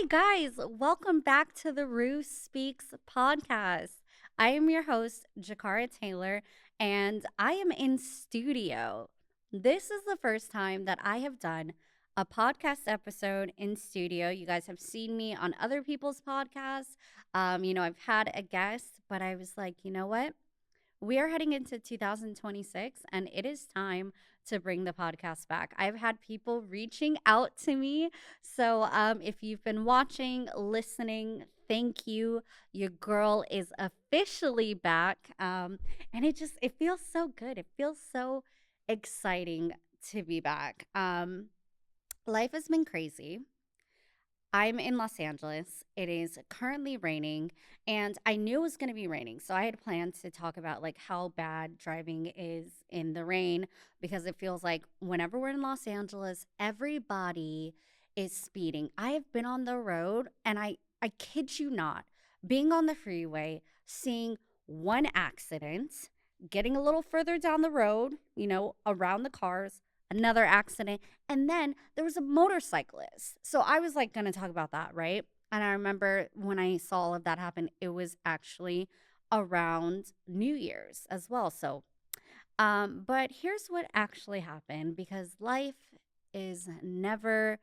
guys. Welcome back to the Rue Speaks podcast. I am your host, Jakarra Taylor, and I am in studio. This is the first time that I have done a podcast episode in studio. You guys have seen me on other people's podcasts. I've had a guest, but I was like, you know what? We are heading into 2026 and it is time to bring the podcast back. I've had people reaching out to me. So if you've been watching, listening, thank you. Your girl is officially back. And it feels so good. It feels so exciting to be back. Life has been crazy. I'm in Los Angeles. It is currently raining, and I knew it was going to be raining. So I had planned to talk about like how bad driving is in the rain because it feels like whenever we're in Los Angeles, everybody is speeding. I have been on the road and I kid you not, being on the freeway, seeing one accident, getting a little further down the road, around the cars, another accident, and then there was a motorcyclist. So I was like going to talk about that, right? And I remember when I saw all of that happen, it was actually around New Year's as well. But here's what actually happened because life is never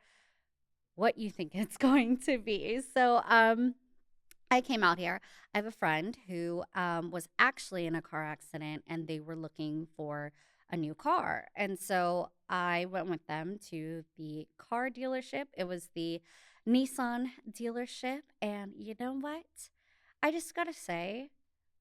what you think it's going to be. I came out here. I have a friend who was actually in a car accident and they were looking for a new car. And so I went with them to the car dealership. It was the Nissan dealership. And you know what? I just got to say,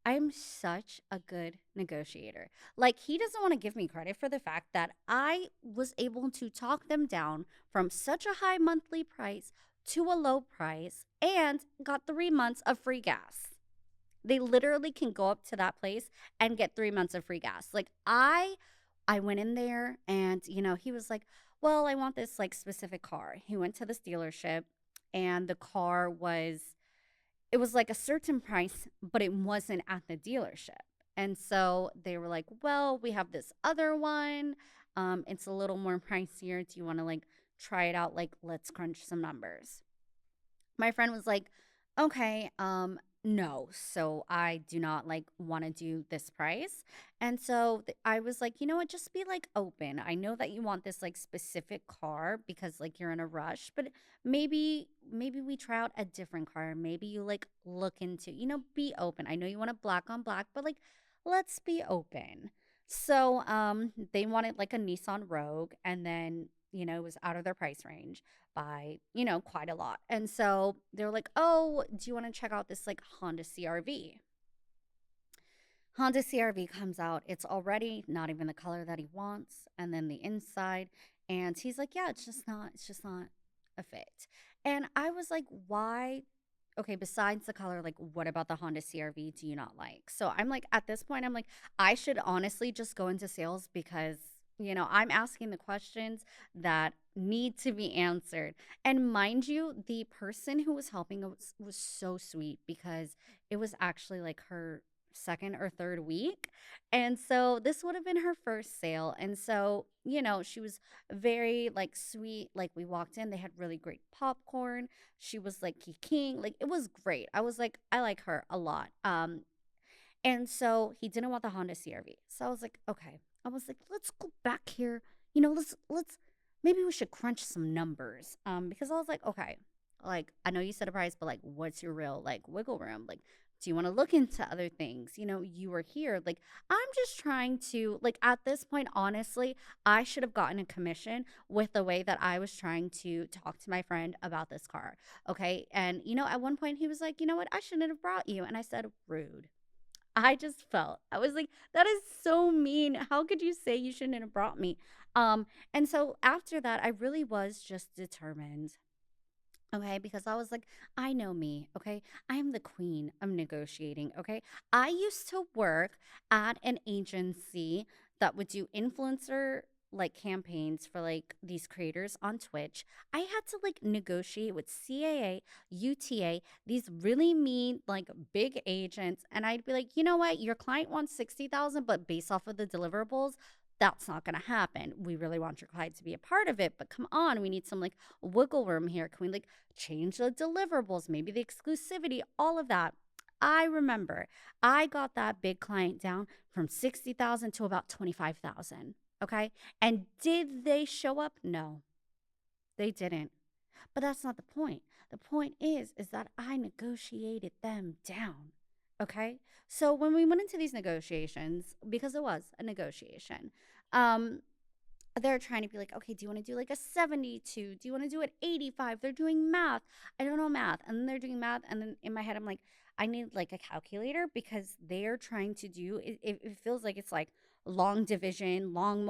I'm such a good negotiator. Like, he doesn't want to give me credit for the fact that I was able to talk them down from such a high monthly price to a low price and got 3 months of free gas. They literally can go up to that place and get 3 months of free gas. I went in there and he was like, well, I want this like specific car. He went to this dealership and the car was it was like a certain price, but it wasn't at the dealership. And so they were like, well, we have this other one. It's a little more pricier. Do you want to like try it out? Like, let's crunch some numbers. My friend was like, okay, no. So I do not like want to do this price. And so I was like, you know what, just be like open. I know that you want this like specific car because like you're in a rush, but maybe we try out a different car. Maybe you like look into, be open. I know you want a black on black, but like let's be open. So they wanted like a Nissan Rogue and then it was out of their price range by, quite a lot. And so they were like, oh, do you want to check out this like Honda CRV? Honda CRV comes out. It's already not even the color that he wants. And then the inside. And he's like, yeah, it's just not a fit. And I was like, why? Okay, besides the color, like, what about the Honda CRV do you not like? So I'm like, at this point, I'm like, I should honestly just go into sales because, I'm asking the questions that need to be answered. And mind you, the person who was helping was so sweet because it was actually like her second or third week. And so this would have been her first sale. And so, she was very like sweet. Like we walked in, they had really great popcorn. She was like king. Like it was great. I was like, I like her a lot. And so he didn't want the Honda CRV. So I was like, okay. I was like, let's go back here. Let's maybe we should crunch some numbers. Because I was like, okay, like I know you said a price, but like what's your real like wiggle room? Like, do you want to look into other things? You were here. Like, I'm just trying to like at this point, honestly, I should have gotten a commission with the way that I was trying to talk to my friend about this car. Okay. And at one point he was like, you know what, I shouldn't have brought you. And I said, rude. I just felt I was like, that is so mean. How could you say you shouldn't have brought me? And so after that, I really was just determined. Okay, because I was like, I know me, okay? I am the queen of negotiating, okay? I used to work at an agency that would do influencer like campaigns for like these creators on Twitch. I had to like negotiate with CAA, UTA, these really mean like big agents, and I'd be like, "You know what? Your client wants 60,000, but based off of the deliverables, That's not going to happen. We really want your client to be a part of it, but come on, we need some like wiggle room here. Can we like change the deliverables, maybe the exclusivity, all of that? I remember I got that big client down from 60,000 to about 25,000. Okay. And did they show up? No, they didn't. But that's not the point. The point is that I negotiated them down. Okay? So when we went into these negotiations, because it was a negotiation, um, they're trying to be like, okay, do you want to do like a 72? Do you want to do it 85? They're doing math. I don't know math. And then they're doing math. And then in my head, I'm like, I need like a calculator because they're trying to do it feels like it's like long division, long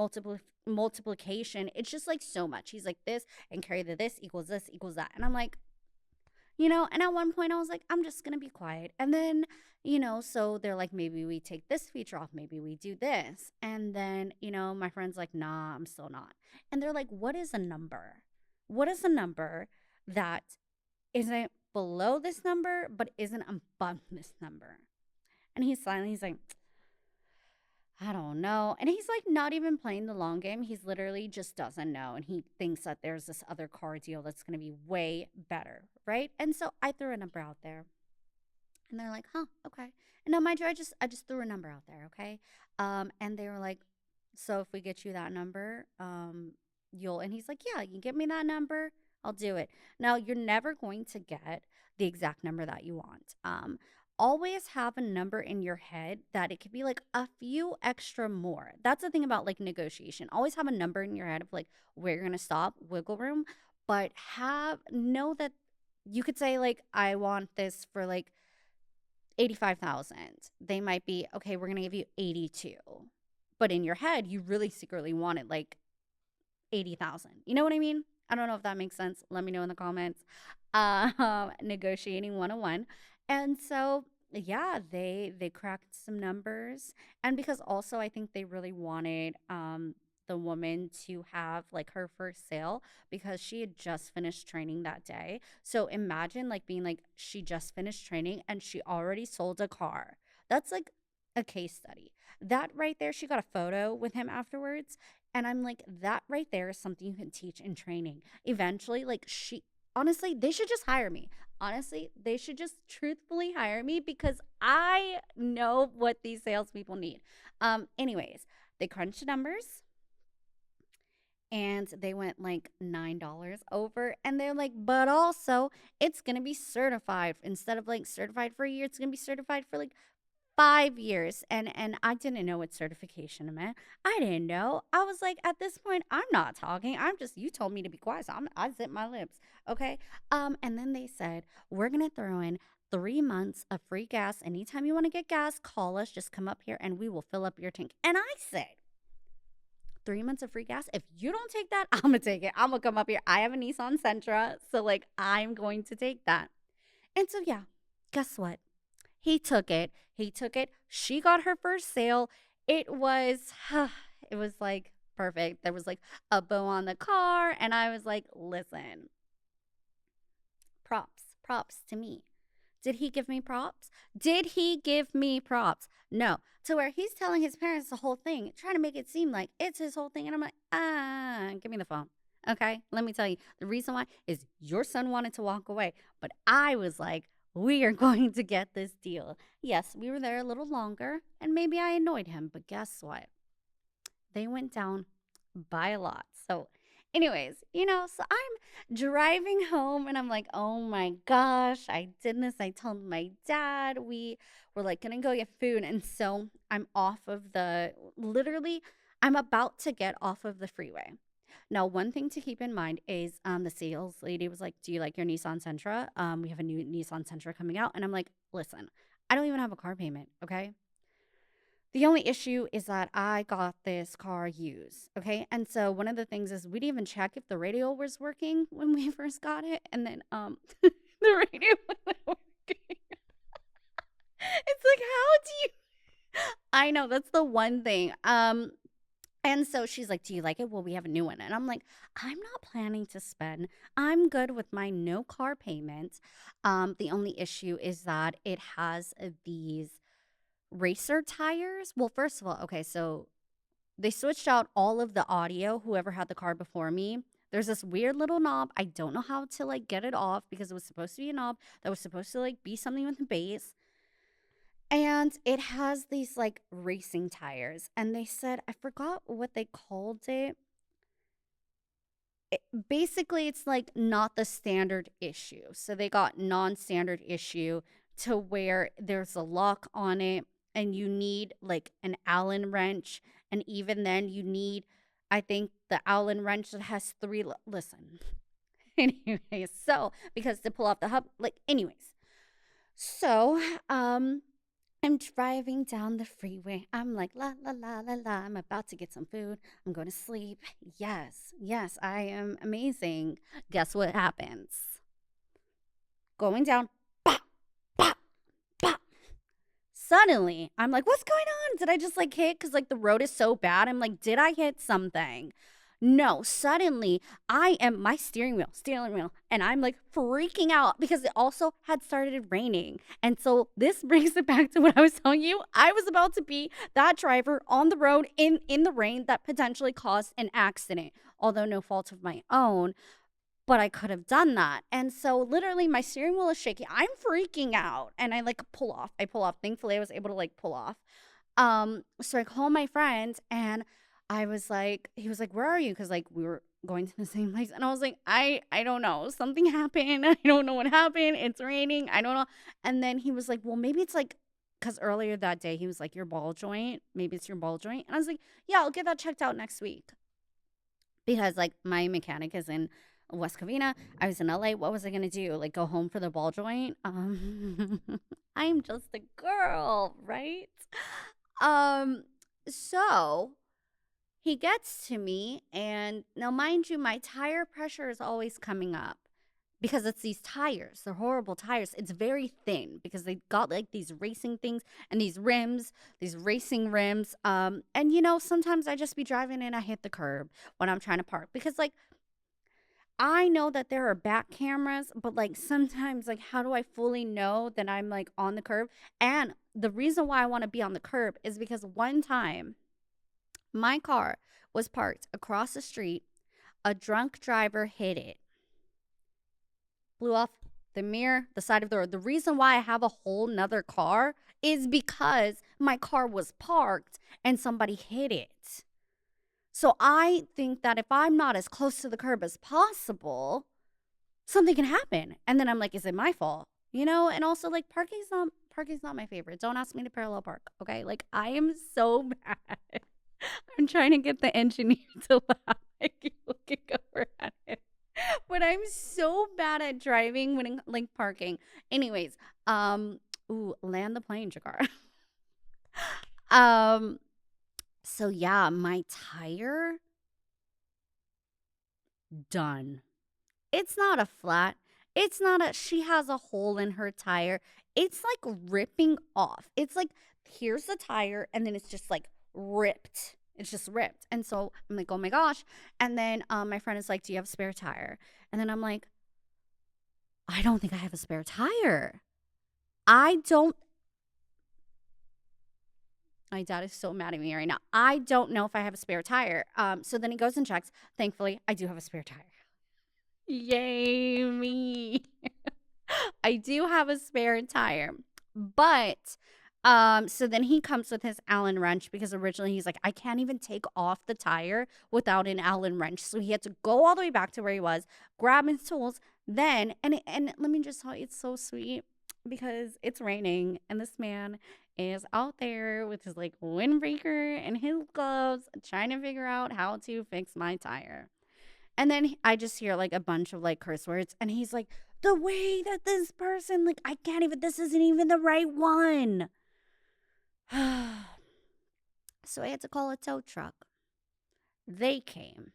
multiplication. It's just like so much. He's like this and carry the this equals that. And I'm like, and at one point I was like, I'm just going to be quiet. And then, so they're like, maybe we take this feature off, maybe we do this. And then, my friend's like, nah, I'm still not. And they're like, what is a number? What is a number that isn't below this number, but isn't above this number? And he's silent. He's like, I don't know. And he's like not even playing the long game. He's literally just doesn't know. And he thinks that there's this other car deal that's going to be way better. Right. And so I threw a number out there and they're like, huh, okay. And now, mind you, I just threw a number out there. Okay. And they were like, so if we get you that number, and he's like, yeah, you can get me that number. I'll do it. Now, you're never going to get the exact number that you want. Always have a number in your head that it could be like a few extra more. That's the thing about like negotiation. Always have a number in your head of like where you're going to stop, wiggle room, but know that you could say like I want this for like 85,000. They might be, okay, we're going to give you 82. But in your head, you really secretly want it like 80,000. You know what I mean? I don't know if that makes sense. Let me know in the comments. Negotiating 101. And so yeah, they cracked some numbers. And because also I think they really wanted the woman to have like her first sale because she had just finished training that day. So imagine like being like she just finished training and she already sold a car. That's like a case study. That right there, she got a photo with him afterwards. And I'm like, that right there is something you can teach in training. Eventually, like honestly, they should just hire me. Honestly, they should just truthfully hire me because I know what these salespeople need. Anyways, they crunched the numbers and they went like $9 over. And they're like, but also it's gonna be certified. Instead of like certified for a year, it's gonna be certified for like 5 years. And I didn't know what certification meant. I didn't know. I was like, at this point, I'm not talking. I'm just, you told me to be quiet, so I zip my lips. Okay. And then they said, we're gonna throw in 3 months of free gas. Anytime you want to get gas, call us. Just come up here and we will fill up your tank. And I said, 3 months of free gas. If you don't take that, I'm gonna take it. I'm gonna come up here. I have a Nissan Sentra, so like I'm going to take that. And so yeah, guess what? He took it. He took it. She got her first sale. It was it was like perfect. There was like a bow on the car and I was like, "Listen. Props to me." Did he give me props? Did he give me props? No. To where he's telling his parents the whole thing, trying to make it seem like it's his whole thing. And I'm like, give me the phone. Okay. Let me tell you. The reason why is your son wanted to walk away. But I was like, we are going to get this deal. Yes, we were there a little longer and maybe I annoyed him. But guess what? They went down by a lot. So, anyways, so I'm driving home and I'm like, oh my gosh, I did this. I told my dad we were like gonna go get food. And so I'm off of literally, I'm about to get off of the freeway. Now, one thing to keep in mind is the sales lady was like, do you like your Nissan Sentra? We have a new Nissan Sentra coming out. And I'm like, listen, I don't even have a car payment, okay? The only issue is that I got this car used, okay? And so one of the things is we didn't even check if the radio was working when we first got it, and then the radio wasn't working. It's like, how do you I know that's the one thing. And so she's like, "Do you like it? Well, we have a new one." And I'm like, "I'm not planning to spend. I'm good with my no car payment. The only issue is that it has these racer tires. Well, first of all, okay, so They switched out all of the audio, whoever had the car before me. There's this weird little knob. I don't know how to like get it off because it was supposed to be a knob that was supposed to like be something with a base. And it has these like racing tires. And they said, I forgot what they called it. Basically, it's like not the standard issue. So they got non standard issue to where there's a lock on it and you need like an Allen wrench. And even then, you need, I think, the Allen wrench that has three. Listen. Anyways, so because to pull off the hub, like, anyways. So, I'm driving down the freeway. I'm like, la, la, la, la, la. I'm about to get some food. I'm going to sleep. Yes, yes, I am amazing. Guess what happens? Going down, bop, bop, bop. Suddenly, I'm like, what's going on? Did I just like hit? Because like the road is so bad. I'm like, did I hit something? No, suddenly I am my steering wheel, and I'm like freaking out because it also had started raining. And so this brings it back to what I was telling you. I was about to be that driver on the road in the rain that potentially caused an accident, although no fault of my own, but I could have done that. And so literally my steering wheel is shaking. I'm freaking out and I like pull off. I pull off. Thankfully I was able to like pull off. So I called my friend and I was like, he was like, where are you? Because like we were going to the same place. And I was like, I don't know. Something happened. I don't know what happened. It's raining. I don't know. And then he was like, well, maybe it's like, because earlier that day he was like, your ball joint. Maybe it's your ball joint. And I was like, yeah, I'll get that checked out next week. Because like my mechanic is in West Covina. I was in LA. What was I gonna do? Like go home for the ball joint? I'm just a girl, right? Um, so he gets to me, and now, mind you, my tire pressure is always coming up because it's these tires. They're horrible tires. It's very thin because they got like these racing things and these rims, these racing rims. And you know, sometimes I just be driving and I hit the curb when I'm trying to park because like I know that there are back cameras, but like sometimes, like, how do I fully know that I'm like on the curb? And the reason why I want to be on the curb is because one time my car was parked across the street. A drunk driver hit it, blew off the mirror, the side of the road. The reason why I have a whole nother car is because my car was parked and somebody hit it. So I think that if I'm not as close to the curb as possible, something can happen. And then I'm like, is it my fault? You know, and also like parking's not my favorite. Don't ask me to parallel park, okay? Like I am so bad. I'm trying to get the engineer to laugh. I keep looking over at it. But I'm so bad at driving when like parking. Anyways, land the plane, Jakarra. um, so yeah, my tire done. It's not a flat. It's not a she has a hole in her tire. It's like ripping off. It's like here's the tire and then it's just like ripped. It's just ripped. And so I'm like, "Oh my gosh." And then my friend is like, "Do you have a spare tire?" And then I'm like, "I don't think I have a spare tire." I don't My dad is so mad at me right now. I don't know if I have a spare tire. So then he goes and checks. Thankfully, I do have a spare tire. Yay, me. I do have a spare tire. But so then he comes with his Allen wrench because originally he's like, I can't even take off the tire without an Allen wrench. So he had to go all the way back to where he was, grab his tools, then and let me just tell you, it's so sweet because it's raining and this man is out there with his like windbreaker and his gloves trying to figure out how to fix my tire. And then I just hear like a bunch of like curse words. And he's like, the way that this person, like, I can't even, this isn't even the right one. So I had to call a tow truck. They came.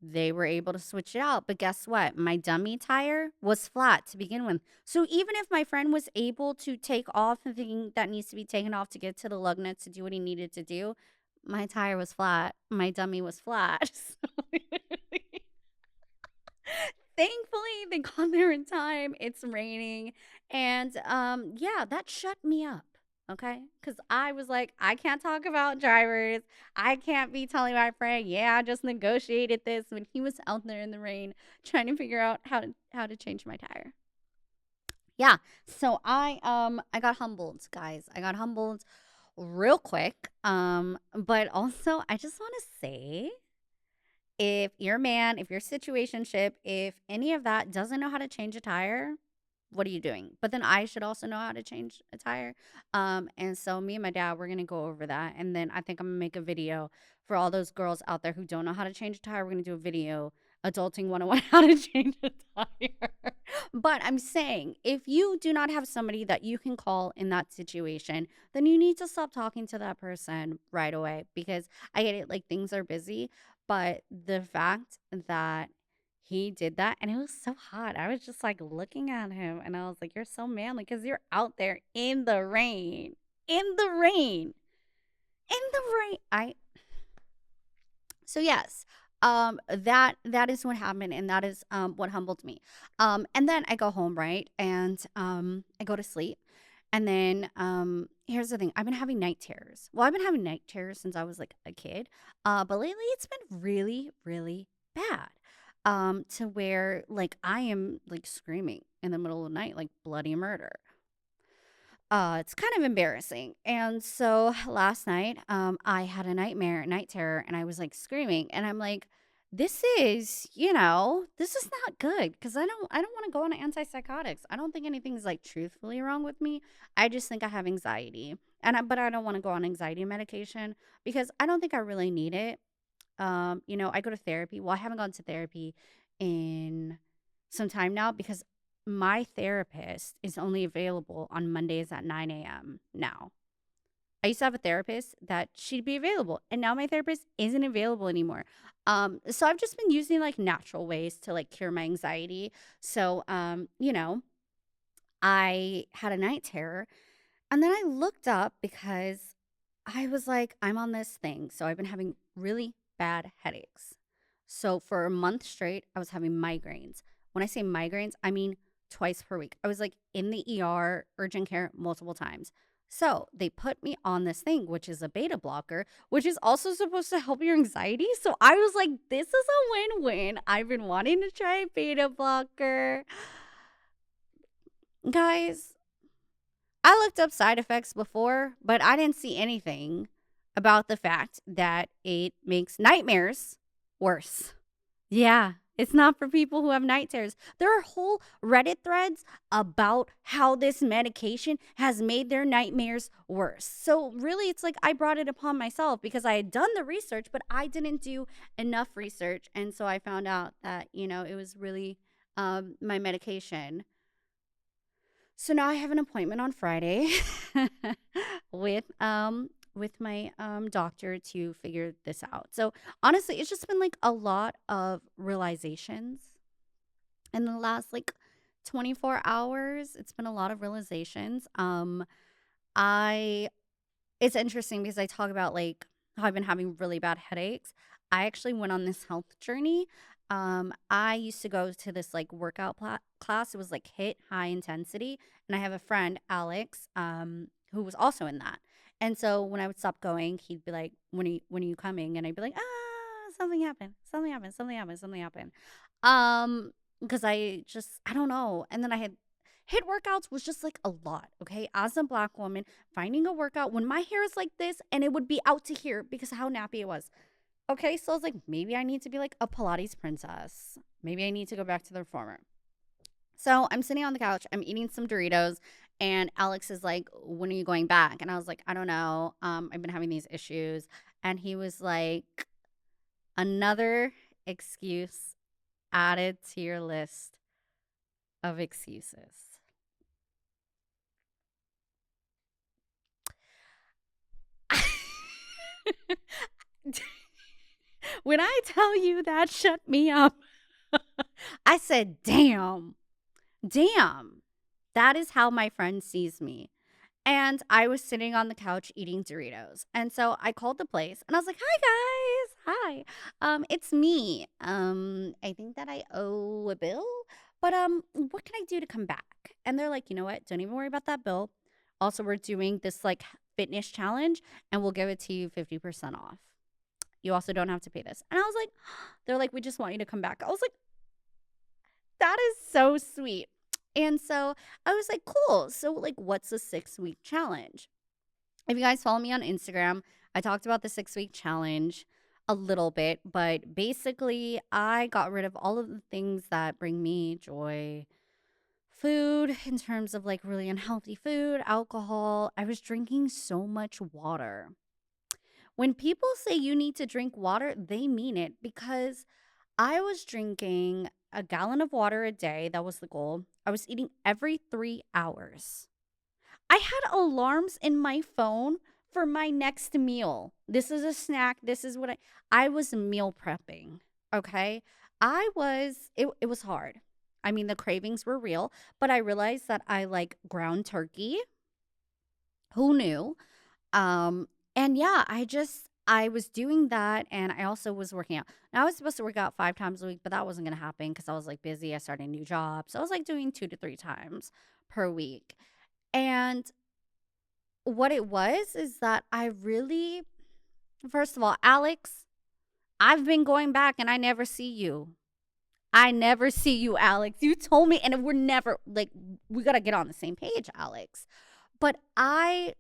They were able to switch it out. But guess what? My dummy tire was flat to begin with. So even if my friend was able to take off the thing that needs to be taken off to get to the lug nuts to do what he needed to do, my tire was flat. My dummy was flat. Thankfully, they got there in time. It's raining. And yeah, that shut me up. Okay. Cause I was like, I can't talk about drivers. I can't be telling my friend, yeah, I just negotiated this when he was out there in the rain trying to figure out how to change my tire. Yeah. So I got humbled, guys. I got humbled real quick. But also I just want to say, if your man, if your situationship, if any of that doesn't know how to change a tire, what are you doing? But then I should also know how to change a tire. And so me and my dad, we're gonna go over that. And then I think I'm gonna make a video for all those girls out there who don't know how to change a tire. We're gonna do a video, adulting 101, how to change a tire. But I'm saying, if you do not have somebody that you can call in that situation, then you need to stop talking to that person right away, because I get it, like things are busy, but the fact that he did that and it was so hot. I was just like looking at him and I was like, you're so manly because you're out there in the rain. In the rain. In the rain. I so yes. That is what happened, and that is what humbled me. And then I go home, right? And I go to sleep. And then here's the thing. I've been having night terrors. Well, I've been having night terrors since I was like a kid. But lately it's been really, really bad. To where like I am like screaming in the middle of the night, like bloody murder. It's kind of embarrassing. And so last night, I had a nightmare, night terror, and I was like screaming, and I'm like, this is not good, because I don't want to go on antipsychotics. I don't think anything's like truthfully wrong with me. I just think I have anxiety, but I don't want to go on anxiety medication because I don't think I really need it. I go to therapy. Well, I haven't gone to therapy in some time now because my therapist is only available on Mondays at 9 a.m. now. I used to have a therapist that she'd be available, and now my therapist isn't available anymore. So I've just been using like natural ways to like cure my anxiety. So, I had a night terror, and then I looked up because I was like, I'm on this thing. So I've been having really bad headaches. So for a month straight, I was having migraines. When I say migraines, I mean twice per week. I was like in the ER, urgent care, multiple times. So they put me on this thing, which is a beta blocker, which is also supposed to help your anxiety. So I was like, this is a win win. I've been wanting to try a beta blocker. Guys, I looked up side effects before, but I didn't see anything about the fact that it makes nightmares worse. Yeah, it's not for people who have night terrors. There are whole Reddit threads about how this medication has made their nightmares worse. So, really, it's like I brought it upon myself because I had done the research, but I didn't do enough research. And so I found out that, it was really my medication. So now I have an appointment on Friday with my doctor to figure this out. So honestly, it's just been like a lot of realizations in the last like 24 hours. It's been a lot of realizations. I It's interesting because I talk about like how I've been having really bad headaches. I actually went on this health journey. I used to go to this like workout class. It was like hit high intensity, and I have a friend, Alex, who was also in that. And so when I would stop going, he'd be like, "When are you coming?" And I'd be like, something happened, something happened, something happened, something happened." Um, because I don't know. And then I had hit workouts was just like a lot. Okay, as a black woman, finding a workout when my hair is like this and it would be out to here because of how nappy it was. Okay, so I was like, maybe I need to be like a Pilates princess. Maybe I need to go back to the reformer. So I'm sitting on the couch, I'm eating some Doritos, and Alex is like, when are you going back? And I was like, I don't know. I've been having these issues. And he was like, another excuse added to your list of excuses. When I tell you that shut me up, I said, damn, damn. That is how my friend sees me. And I was sitting on the couch eating Doritos. And so I called the place and I was like, hi guys. Hi. It's me. I think that I owe a bill, but what can I do to come back? And they're like, you know what? Don't even worry about that bill. Also, we're doing this like fitness challenge and we'll give it to you 50% off. You also don't have to pay this. And I was like, they're like, we just want you to come back. I was like, that is so sweet. And so I was like, cool. So, like, what's a 6 week challenge? If you guys follow me on Instagram, I talked about the 6 week challenge a little bit, but basically, I got rid of all of the things that bring me joy. Food, in terms of like really unhealthy food, alcohol. I was drinking so much water. When people say you need to drink water, they mean it because I was drinking a gallon of water a day. That was the goal. I was eating every 3 hours. I had alarms in my phone for my next meal. This is a snack. This is what I was meal prepping. Okay. It was hard. I mean, the cravings were real, but I realized that I like ground turkey. Who knew? Um, and yeah, I was doing that and I also was working out. Now I was supposed to work out 5 times a week, but that wasn't gonna happen because I was like busy. I started a new job. So I was like doing 2 to 3 times per week. And what it was is that I really, first of all, Alex, I've been going back and I never see you. I never see you, Alex. You told me, and we're never like, we got to get on the same page, Alex. But I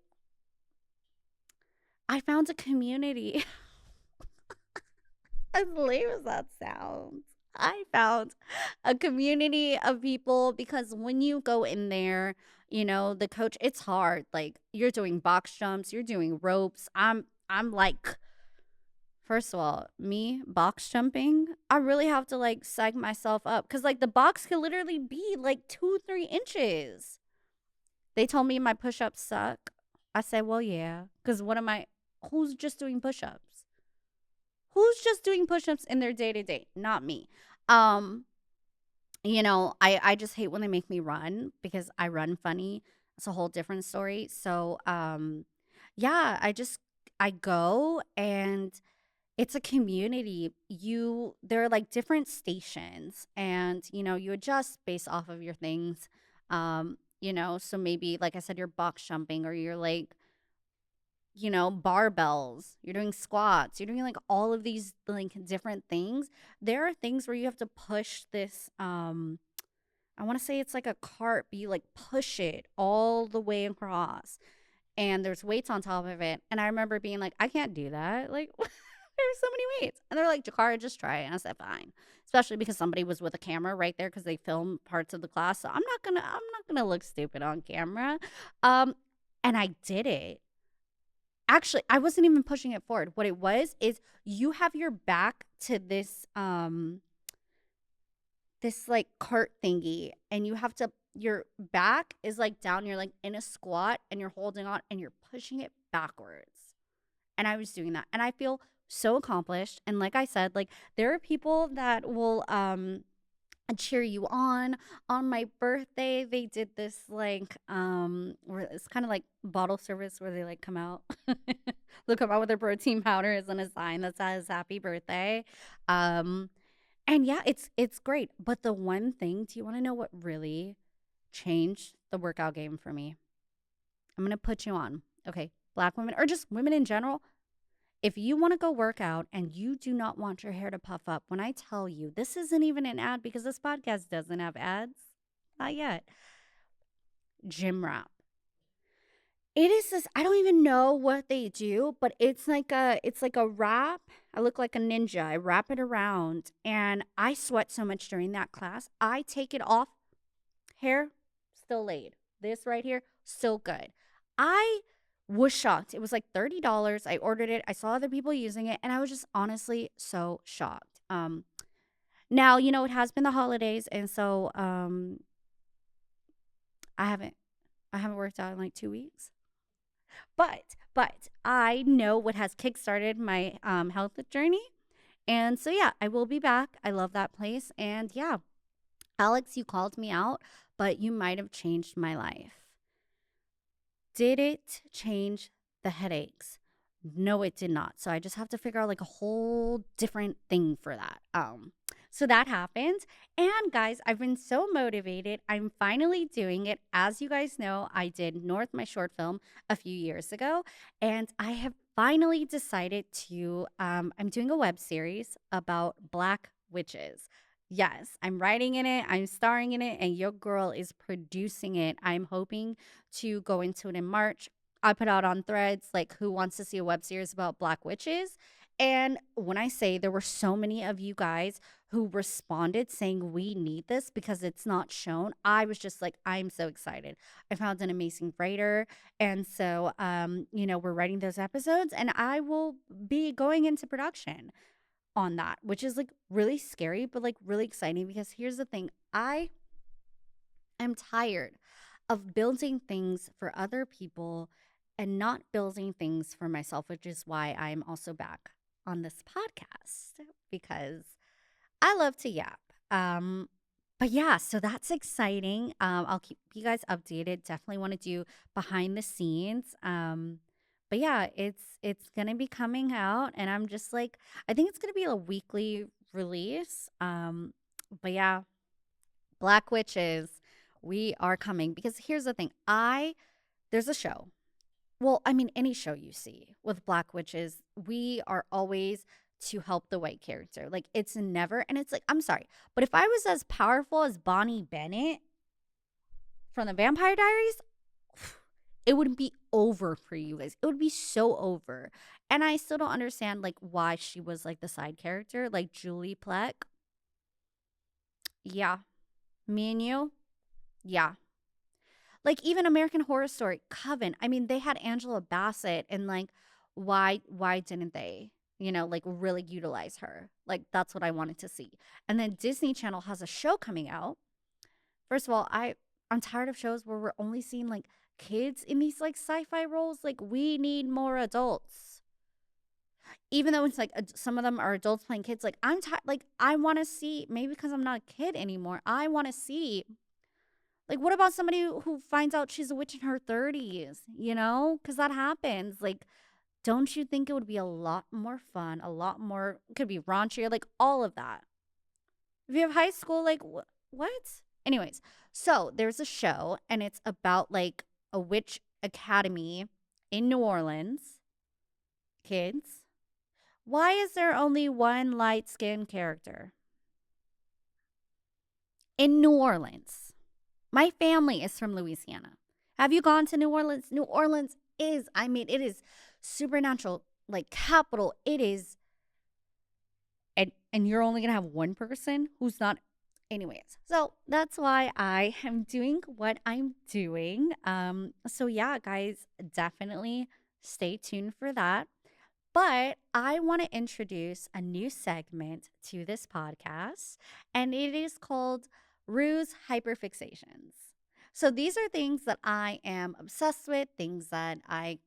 found a community. As lame as that sounds, I found a community of people because when you go in there, the coach, it's hard. Like you're doing box jumps, you're doing ropes. I'm like, first of all, me box jumping, I really have to like psych myself up because like the box could literally be like 2, 3 inches. They told me my push ups suck. I said, well, yeah, because who's just doing push ups? Who's just doing push ups in their day to day? Not me. Um, I just hate when they make me run because I run funny. It's a whole different story. So, yeah, I go and it's a community. There are like different stations and you adjust based off of your things. So maybe like I said, you're box jumping or you're like, barbells, you're doing squats, you're doing like all of these like different things. There are things where you have to push this I want to say it's like a cart, but you like push it all the way across and there's weights on top of it. And I remember being like, I can't do that. Like, there's so many weights. And they're like, Jakarra, just try it. And I said, fine. Especially because somebody was with a camera right there because they film parts of the class. So I'm not gonna look stupid on camera. Um, and I did it. Actually, I wasn't even pushing it forward. What it was is you have your back to this like cart thingy and you have to your back is like down, you're like in a squat and you're holding on and you're pushing it backwards. And I was doing that and I feel so accomplished. And like I said, like there are people that will cheer you on my birthday. They did this like where it's kind of like bottle service where they like come out they'll come out with their protein powders and a sign that says happy birthday. And yeah, it's great. But the one thing, do you want to know what really changed the workout game for me? I'm gonna put you on. Okay, black women or just women in general. If you want to go work out and you do not want your hair to puff up, when I tell you this isn't even an ad because this podcast doesn't have ads, not yet. Gym wrap. It is this. I don't even know what they do, but it's like a wrap. I look like a ninja. I wrap it around, and I sweat so much during that class. I take it off. Hair still laid. This right here still good. I was shocked. It was like $30. I ordered it. I saw other people using it, and I was just honestly so shocked. Now it has been the holidays, and so I haven't worked out in like 2 weeks. But I know what has kickstarted my health journey. And so yeah, I will be back. I love that place. And yeah, Alex, you called me out, but you might have changed my life. Did it change the headaches? No, it did not. So I just have to figure out like a whole different thing for that. So that happened. And guys, I've been so motivated. I'm finally doing it. As you guys know, I did North, my short film, a few years ago. And I have finally decided to, I'm doing a web series about Black witches. Yes, I'm writing in it, I'm starring in it, and your girl is producing it. I'm hoping to go into it in March. I put out on threads like who wants to see a web series about Black witches. And when I say there were so many of you guys who responded saying we need this because it's not shown, I was just like, I'm so excited. I found an amazing writer. And so, we're writing those episodes and I will be going into production on that, which is like really scary, but like really exciting because here's the thing I am tired of building things for other people and not building things for myself, which is why I'm also back on this podcast because I love to yap. Um, but yeah, so that's exciting. I'll keep you guys updated. Definitely want to do behind the scenes. But yeah, it's gonna be coming out, and I'm just like, I think it's gonna be a weekly release. But yeah, Black Witches, we are coming because here's the thing. There's a show. Well, I mean, any show you see with Black witches, we are always to help the white character. Like, it's never, and it's like, I'm sorry, but if I was as powerful as Bonnie Bennett from the Vampire Diaries, it would be over for you guys. It would be so over. And I still don't understand, like, why she was, like, the side character, like Julie Plec. Yeah. Me and you? Yeah. Like even American Horror Story, Coven. I mean, they had Angela Bassett and like why didn't they, like really utilize her? Like that's what I wanted to see. And then Disney Channel has a show coming out. First of all, I'm tired of shows where we're only seeing like kids in these like sci-fi roles. Like we need more adults. Even though it's like some of them are adults playing kids, like I'm tired. Like I want to see maybe because I'm not a kid anymore. I want to see like, what about somebody who finds out she's a witch in her 30s, Because that happens. Like, don't you think it would be a lot more fun, a lot more, could be raunchier, like all of that? If you have high school, like, what? Anyways, so there's a show and it's about like a witch academy in New Orleans. Kids, why is there only one light skinned character in New Orleans? My family is from Louisiana. Have you gone to New Orleans? New Orleans is, I mean, it is supernatural, like capital. It is, and you're only gonna have one person who's not. Anyways, so that's why I am doing what I'm doing. So yeah, guys, definitely stay tuned for that. But I want to introduce a new segment to this podcast, and it is called Ruse Hyperfixations. So these are things that I am obsessed with, things that I,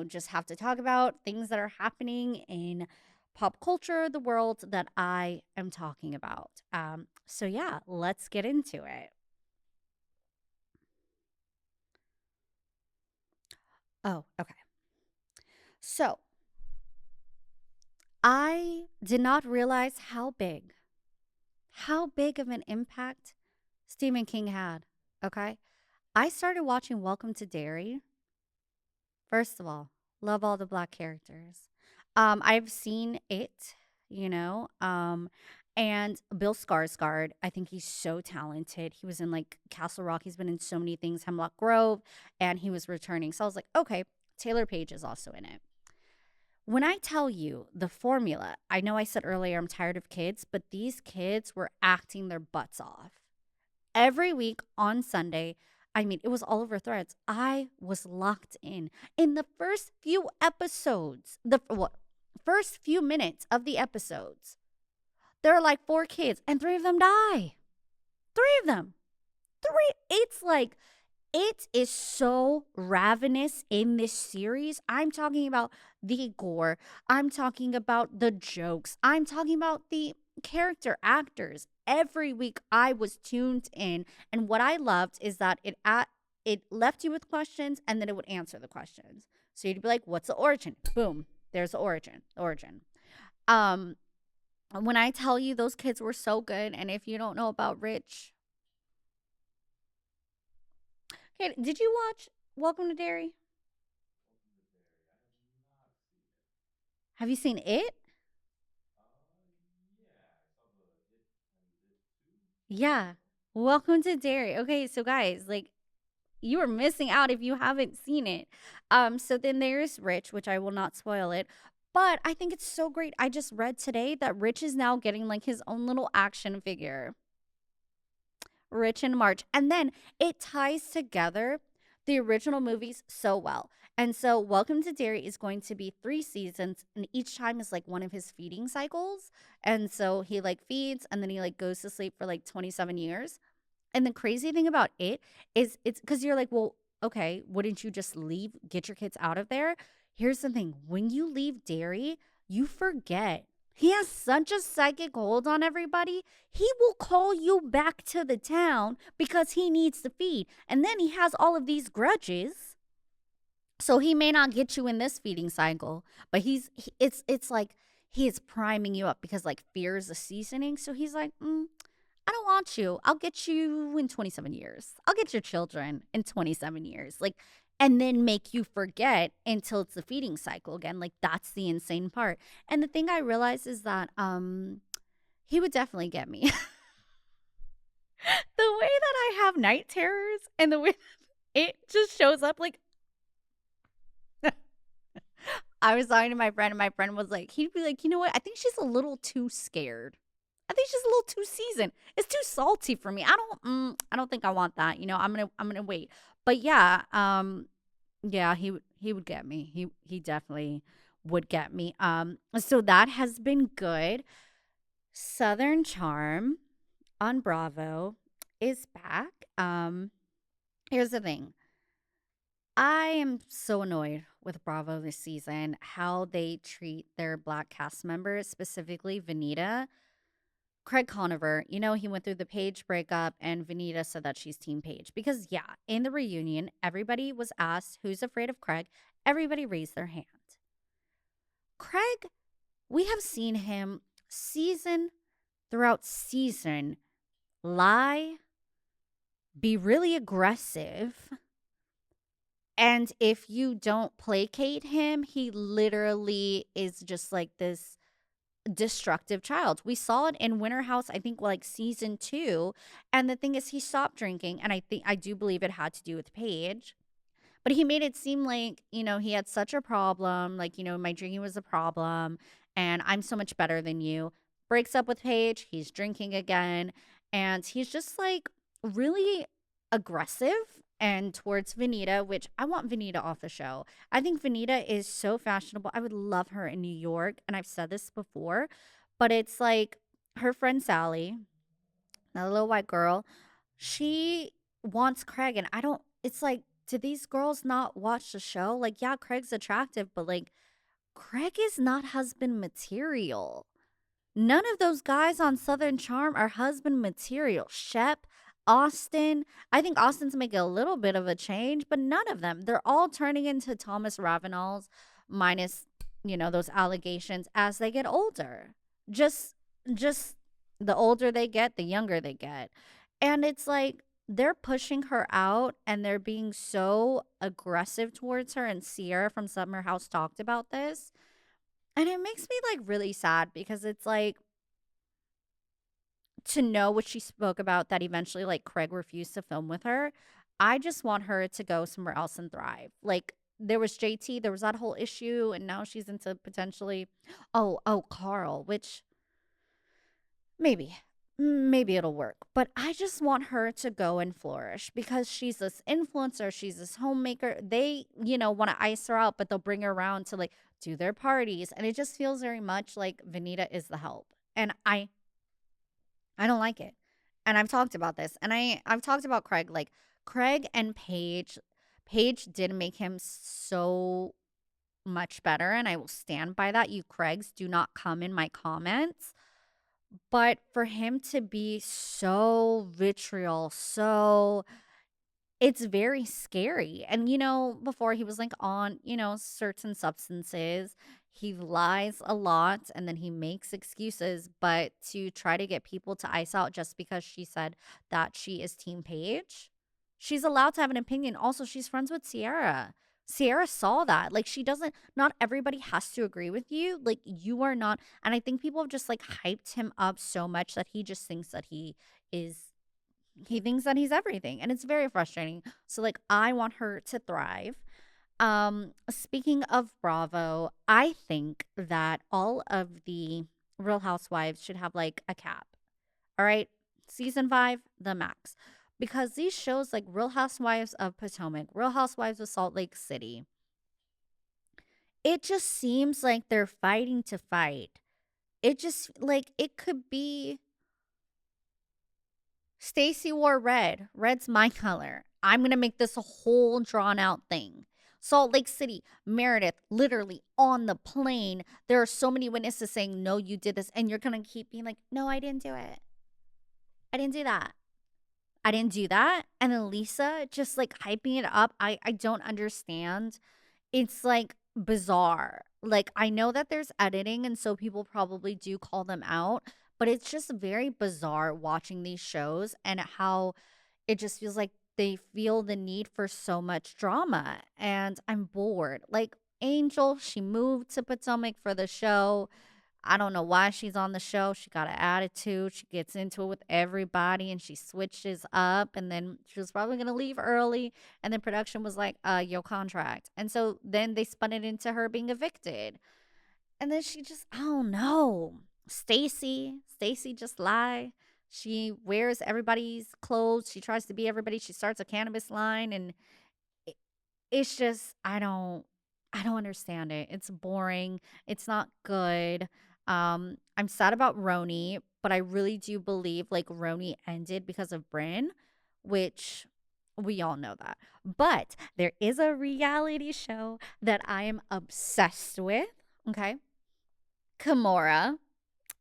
just have to talk about, things that are happening in pop culture, the world that I am talking about. So yeah, let's get into it. Oh, okay. So I did not realize how big of an impact Stephen King had. Okay. I started watching Welcome to Derry. First of all, love all the black characters. I've seen it, you know, um, and Bill Skarsgård. I think he's so talented. He was in like Castle Rock. He's been in so many things, Hemlock Grove, and he was returning. So I was like, okay, Taylor Page is also in it. When I tell you the formula, I know I said earlier I'm tired of kids, but these kids were acting their butts off. Every week on Sunday, I mean, it was all over threads. I was locked in. In the first few episodes, the what, first few minutes of the episodes, there are like four kids and three of them die. Three of them. Three. It's like it is so ravenous in this series. I'm talking about the gore. I'm talking about the jokes. I'm talking about the character actors. Every week I was tuned in, and what I loved is that it left you with questions and then it would answer the questions. So you'd be like, "What's the origin?" Boom, there's the origin. Um When I tell you those kids were so good, and if you don't know about Rich, okay, did you watch Welcome to Derry? Have you seen it? Yeah. Welcome to Derry. Okay, so guys, like you are missing out if you haven't seen it. So then there's Rich, which I will not spoil it. But I think it's so great. I just read today that Rich is now getting like his own little action figure. Rich in March. And then it ties together the original movies so well. And so Welcome to Derry is going to be 3 seasons, and each time is like one of his feeding cycles. And so he like feeds and then he like goes to sleep for like 27 years. And the crazy thing about it is it's because you're like, well, okay, wouldn't you just leave, get your kids out of there? Here's the thing, when you leave dairy, you forget. He has such a psychic hold on everybody. He will call you back to the town because he needs to feed. And then he has all of these grudges. So he may not get you in this feeding cycle, but it's like he is priming you up because like fear is a seasoning. So he's like, I don't want you. I'll get you in 27 years. I'll get your children in 27 years. Like, and then make you forget until it's the feeding cycle again. Like, that's the insane part. And the thing I realized is that he would definitely get me. The way that I have night terrors and the way it just shows up like I was talking to my friend and my friend was like, he'd be like, you know what? I think she's a little too scared. I think she's a little too seasoned. It's too salty for me. I don't think I want that. I'm gonna wait. But yeah, yeah, he would get me. He definitely would get me. So that has been good. Southern Charm on Bravo is back. Here's the thing. I am so annoyed with Bravo this season, how they treat their black cast members, specifically Vanita. Craig Conover, he went through the Paige breakup, and Vanita said that she's Team Paige. Because, yeah, in the reunion, everybody was asked who's afraid of Craig. Everybody raised their hand. Craig, we have seen him season throughout season lie, be really aggressive, and if you don't placate him, he literally is just like this destructive child. We saw it in Winter House, I think like season 2. And the thing is, he stopped drinking. And I do believe it had to do with Paige. But he made it seem like, he had such a problem. Like, my drinking was a problem. And I'm so much better than you. Breaks up with Paige. He's drinking again. And he's just like really aggressive and towards Vanita, which I want Vanita off the show. I think Vanita is so fashionable. I would love her in New York. And I've said this before, but it's like her friend Sally, that little white girl, she wants Craig. And I don't, it's like, do these girls not watch the show? Like, yeah, Craig's attractive, but like, Craig is not husband material. None of those guys on Southern Charm are husband material. Shep, Austin. I think Austin's making a little bit of a change, but none of them. They're all turning into Thomas Ravenels, minus, those allegations as they get older. Just just the older they get, the younger they get. And it's like they're pushing her out and they're being so aggressive towards her. And Sierra from Summer House talked about this. And it makes me like really sad because it's like to know what she spoke about that eventually like Craig refused to film with her. I just want her to go somewhere else and thrive. Like there was JT, there was that whole issue, and now she's into potentially Carl, which maybe maybe it'll work. But I just want her to go and flourish because she's this influencer, she's this homemaker. They, want to ice her out, but they'll bring her around to like do their parties. And it just feels very much like Vanita is the help. And I don't like it. And I've talked about this. And I've talked about Craig. Like Craig and Paige. Paige did make him so much better. And I will stand by that. You Craigs do not come in my comments. But for him to be so vitriol, so it's very scary. And before he was like on, certain substances, He lies a lot and then he makes excuses, but to try to get people to ice out just because she said that she is Team Paige, she's allowed to have an opinion. Also, she's friends with Sierra. Sierra saw that. Like, she doesn't, not everybody has to agree with you. Like, you are not. And I think people have just like hyped him up so much that he just thinks that is he thinks that he's everything, and it's very frustrating. So like, I want her to thrive. Speaking of Bravo, I think that all of the Real Housewives should have like a cap. All right, season 5, the max, because these shows like Real Housewives of Potomac, Real Housewives of Salt Lake City, it just seems like they're fighting to fight. It just like it could be Stacy wore red. Red's my color. I'm going to make this a whole drawn out thing. Salt Lake City, Meredith, literally on the plane. There are so many witnesses saying, no, you did this. And you're going to keep being like, no, I didn't do it. I didn't do that. I didn't do that. And then Lisa just like hyping it up. I don't understand. It's like bizarre. Like, I know that there's editing, and so people probably do call them out, but it's just very bizarre watching these shows and how it just feels like they feel the need for so much drama. And I'm bored. Like, Angel, she moved to Potomac for the show. I don't know why she's on the show. She got an attitude. She gets into it with everybody and she switches up. And then she was probably going to leave early. And then production was like, your contract. And so then they spun it into her being evicted. And then she just, I don't know. Stacy just lie. She wears everybody's clothes. She tries to be everybody. She starts a cannabis line. And it's just I don't understand it. It's boring. It's not good. I'm sad about Roni, but I really do believe like Roni ended because of Bryn, which we all know that. But there is a reality show that I am obsessed with. Okay. Kimora.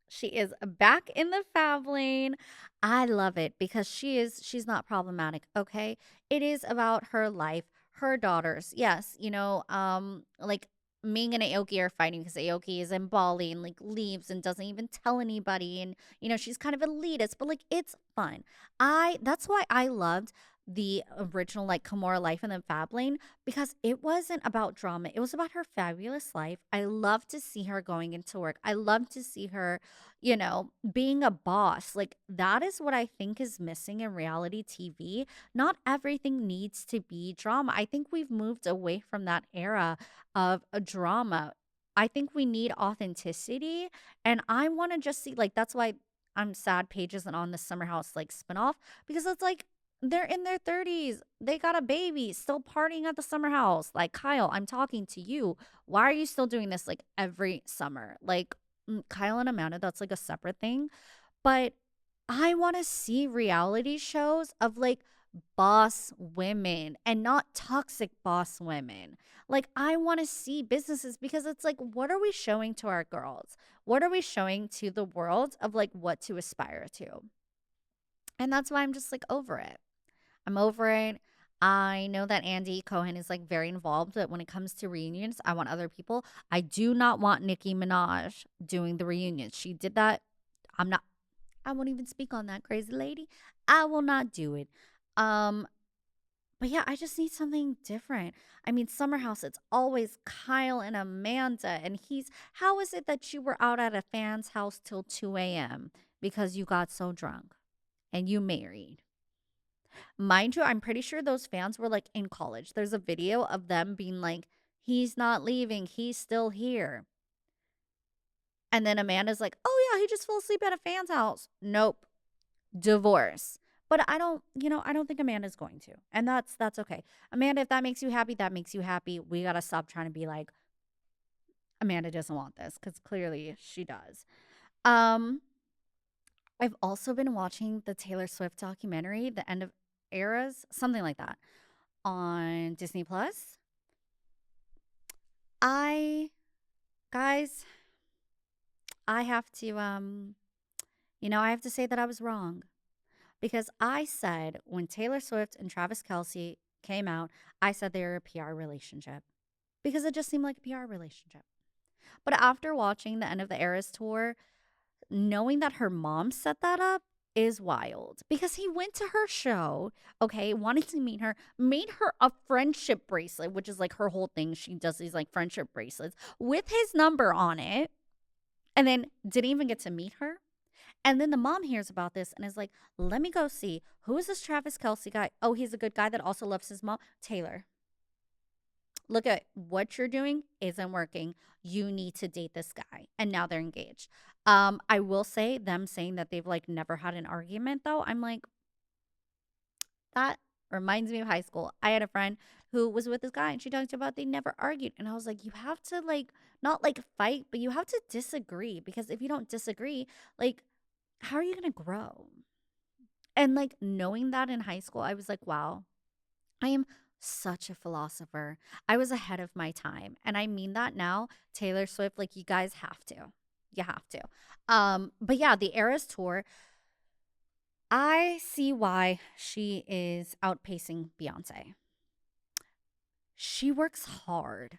She is back in the fab lane. I love it because she's not problematic, okay? It is about her life, her daughters. Yes, like Ming and Aoki are fighting because Aoki is in Bali and like leaves and doesn't even tell anybody, and she's kind of elitist, but like it's fun. I That's why I loved the original like Kimura life in the fab lane, because it wasn't about drama. It was about her fabulous life. I love to see her going into work. I love to see her being a boss. Like, that is what I think is missing in reality TV. Not everything needs to be drama. I think we've moved away from that era of a drama. I think we need authenticity. And I want to just see, like, that's why I'm sad Paige isn't on the Summer House, like, spinoff, because it's like, they're in their 30s. They got a baby, still partying at the summer house. Like, Kyle, I'm talking to you. Why are you still doing this like every summer? Like, Kyle and Amanda, that's like a separate thing. But I want to see reality shows of like boss women and not toxic boss women. Like, I want to see businesses, because it's like, what are we showing to our girls? What are we showing to the world of like what to aspire to? And that's why I'm just like over it. I'm over it. I know that Andy Cohen is like very involved, but when it comes to reunions, I want other people. I do not want Nicki Minaj doing the reunions. She did that. I'm not, I won't even speak on that, crazy lady. I will not do it. Um, but yeah, I just need something different. I mean, Summer House, it's always Kyle and Amanda. And how is it that you were out at a fan's house till 2 a.m. because you got so drunk and you married? Mind you, I'm pretty sure those fans were like in college. There's a video of them being like, he's not leaving, he's still here. And then Amanda's like, oh yeah, he just fell asleep at a fan's house. Nope. Divorce. But I don't think Amanda's going to. And that's okay. Amanda, if that makes you happy, that makes you happy. We gotta stop trying to be like, Amanda doesn't want this, because clearly she does. Um, I've also been watching the Taylor Swift documentary, The End of Eras, something like that, on Disney Plus. I Guys, I have to I have to say that I was wrong, because I said when Taylor Swift and Travis Kelsey came out, I said they were a PR relationship, because it just seemed like a PR relationship. But after watching the end of the Eras tour, knowing that her mom set that up is wild because he went to her show, okay, wanted to meet her, made her a friendship bracelet, which is like her whole thing. She does these like friendship bracelets with his number on it, and then didn't even get to meet her. And then the mom hears about this and is like, let me go see, who is this Travis Kelsey guy? Oh, he's a good guy that also loves his mom. Taylor, look at what you're doing isn't working. You need to date this guy. And now they're engaged. I will say them saying that they've like never had an argument though. I'm like, that reminds me of high school. I had a friend who was with this guy and she talked about they never argued. And I was like, you have to like not like fight, but you have to disagree because if you don't disagree, like how are you going to grow? And like knowing that in high school, I was like, wow, I am such a philosopher. I was ahead of my time. And I mean that now. Taylor Swift, like you guys have to. You have to. But yeah, the Eras tour, I see why she is outpacing Beyonce. She works hard.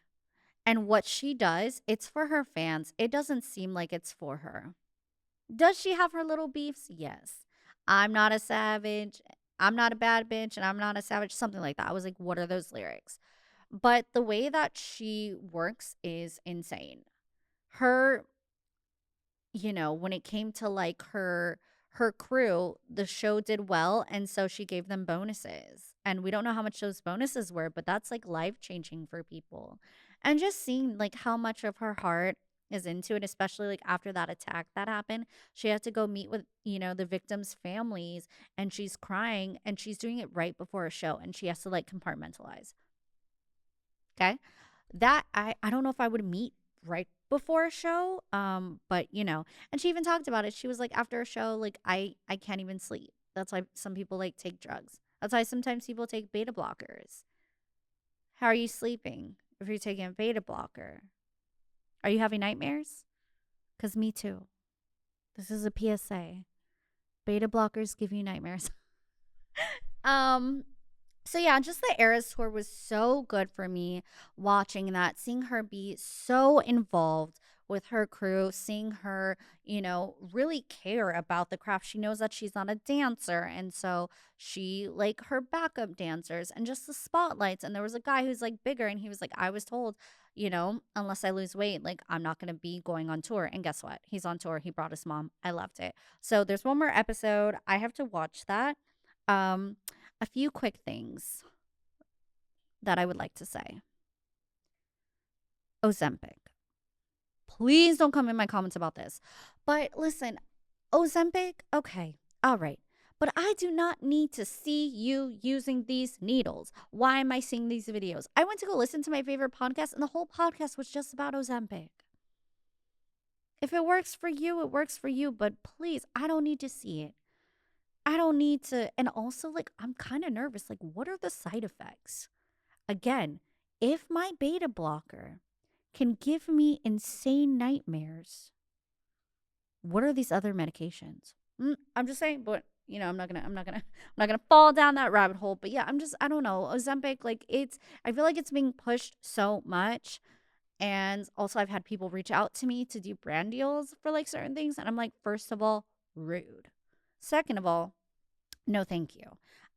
And what she does, it's for her fans. It doesn't seem like it's for her. Does she have her little beefs? Yes. I'm not a savage. I'm not a bad bitch and I'm not a savage. Something like that. I was like, what are those lyrics? But the way that she works is insane. Her, when it came to like her crew, the show did well and so she gave them bonuses. And we don't know how much those bonuses were, but that's like life changing for people. And just seeing like how much of her heart is into it, especially like after that attack that happened. She had to go meet with, the victims' families and she's crying and she's doing it right before a show and she has to like compartmentalize. Okay. That I don't know if I would meet right before a show. But and she even talked about it. She was like, after a show, like I can't even sleep. That's why some people like take drugs. That's why sometimes people take beta blockers. How are you sleeping if you're taking a beta blocker? Are you having nightmares? Because me too. This is a PSA. Beta blockers give you nightmares. um, so yeah, just the Eras tour was so good for me watching that, seeing her be so involved with her crew, seeing her, really care about the craft. She knows that she's not a dancer. And so she like her backup dancers and just the spotlights. And there was a guy who's like bigger and he was like, I was told, unless I lose weight, like I'm not going to be going on tour. And guess what? He's on tour. He brought his mom. I loved it. So there's one more episode. I have to watch that. Um, a few quick things that I would like to say. Ozempic. Please don't come in my comments about this. But listen, Ozempic, okay, all right. But I do not need to see you using these needles. Why am I seeing these videos? I went to go listen to my favorite podcast, and the whole podcast was just about Ozempic. If it works for you, it works for you. But please, I don't need to see it. I don't need to. And also, like, I'm kind of nervous. Like, what are the side effects? Again, if my beta blocker can give me insane nightmares, what are these other medications? I'm just saying, but I'm not gonna fall down that rabbit hole. But yeah, I don't know. Ozempic, like I feel like it's being pushed so much. And also I've had people reach out to me to do brand deals for like certain things. And I'm like, first of all, rude. Second of all, no, thank you.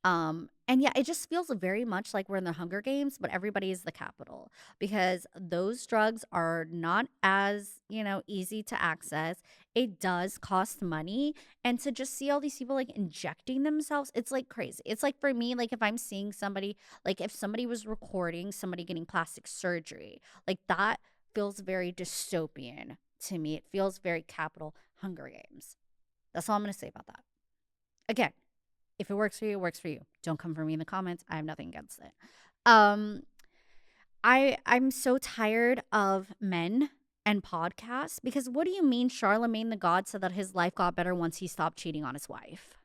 And yeah, it just feels very much like we're in the Hunger Games, but everybody is the capital because those drugs are not as, easy to access. It does cost money. And to just see all these people like injecting themselves, it's like crazy. It's like for me, like if I'm seeing somebody, like if somebody was recording somebody getting plastic surgery, like that feels very dystopian to me. It feels very capital Hunger Games. That's all I'm going to say about that. Again, if it works for you, it works for you. Don't come for me in the comments. I have nothing against it. I'm so tired of men and podcasts because what do you mean Charlemagne the God said that his life got better once he stopped cheating on his wife?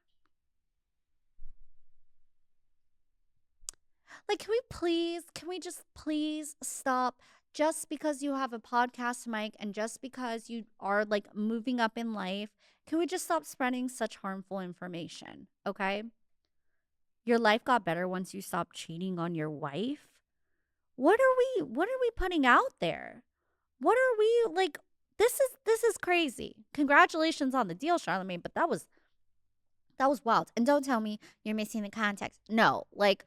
Like, can we just please stop? Just because you have a podcast mic and just because you are like moving up in life, can we just stop spreading such harmful information? Okay. Your life got better once you stopped cheating on your wife. What are we putting out there? What are we like? This is crazy. Congratulations on the deal, Charlemagne, but that was wild. And don't tell me you're missing the context. No, like,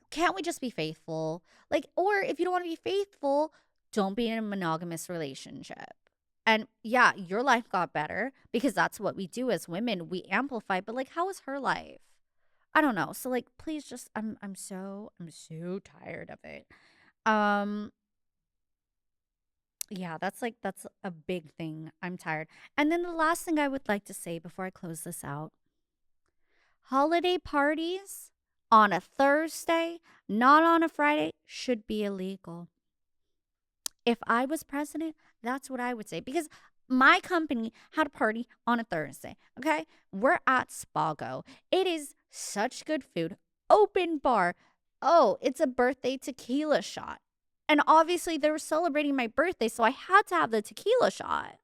can't we just be faithful? Like, or if you don't want to be faithful, don't be in a monogamous relationship. And yeah, your life got better because that's what we do as women. We amplify, but like, how was her life? I don't know. So like, please just I'm so tired of it. Um yeah, that's a big thing. I'm tired. And then the last thing I would like to say before I close this out, holiday parties on a Thursday, not on a Friday, should be illegal. If I was president, that's what I would say because my company had a party on a Thursday. Okay. We're at Spago. It is such good food, open bar. Oh, it's a birthday tequila shot. And obviously, they were celebrating my birthday, so I had to have the tequila shot.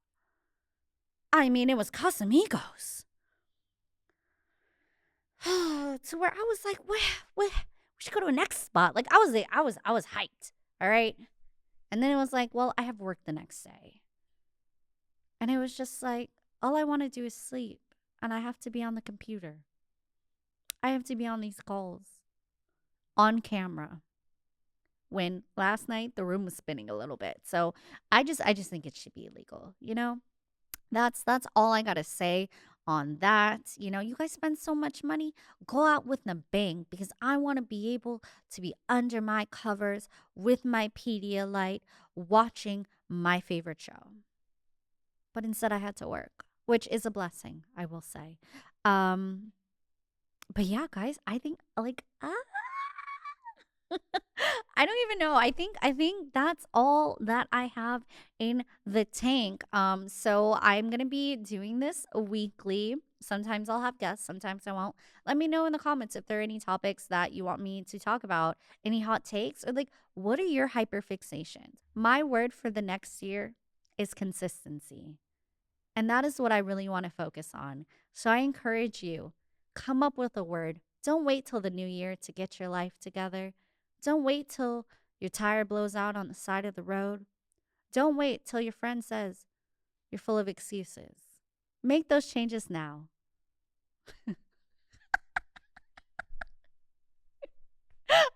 I mean, it was Casamigos. To where I was like, we should go to a next spot. Like I was hyped. All right. And then it was like, well, I have work the next day. And it was just like, all I want to do is sleep. And I have to be on the computer. I have to be on these calls on camera. When last night the room was spinning a little bit. So I just think it should be illegal, you know? That's all I gotta say on that. You know, you guys spend so much money, go out with a bang because I want to be able to be under my covers with my Pedialyte watching my favorite show. But instead I had to work, which is a blessing, I will say. Um, but yeah, guys, I think like I don't even know. I think that's all that I have in the tank. So I'm gonna be doing this weekly. Sometimes I'll have guests, sometimes I won't. Let me know in the comments if there are any topics that you want me to talk about, any hot takes, or like what are your hyperfixations? My word for the next year is consistency. And that is what I really want to focus on. So I encourage you, come up with a word. Don't wait till the new year to get your life together. Don't wait till your tire blows out on the side of the road. Don't wait till your friend says you're full of excuses. Make those changes now.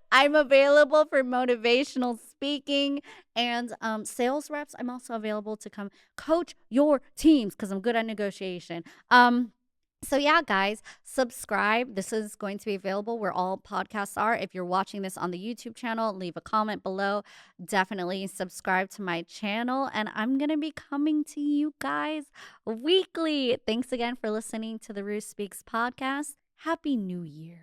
I'm available for motivational speaking and sales reps. I'm also available to come coach your teams because I'm good at negotiation. So yeah, guys, subscribe. This is going to be available where all podcasts are. If you're watching this on the YouTube channel, leave a comment below. Definitely subscribe to my channel, and I'm gonna be coming to you guys weekly. Thanks again for listening to the Ruth Speaks podcast. Happy New Year.